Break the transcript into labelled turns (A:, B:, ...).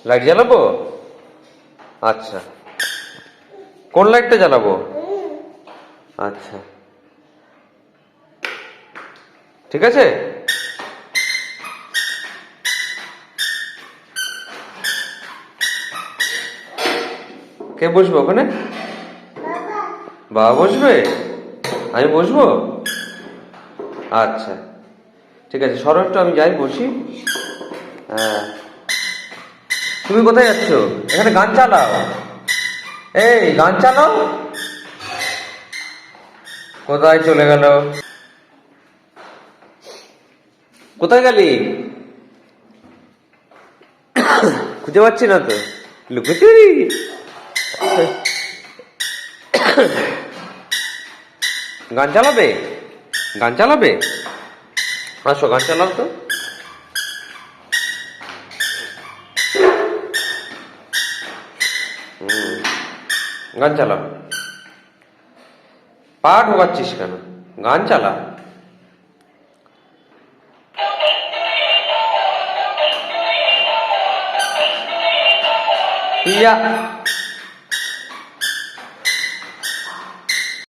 A: Light জ্বালাবো? আচ্ছা, কোন লাইটটা জ্বালাবো? আচ্ছা, ঠিক আছে। কে বসবে ওখানে? বাবা বসবে? আমি বসবো? আচ্ছা, ঠিক আছে, সরো একটু, আমি যাই বসি। হ্যাঁ, তুমি কোথায় যাচ্ছ? এখানে গান চালাও। এই গান চালাও। কোথায় চলে গেল? কোথায় গেলি? খুঁজে পাচ্ছি না তো। লুকোচুরি? গান চালাবে? গান চালাবে? আসো, গান চালাও তো। গান চালাও। পা ঢোকাচ্ছিস কেন? গান চালা। ইয়া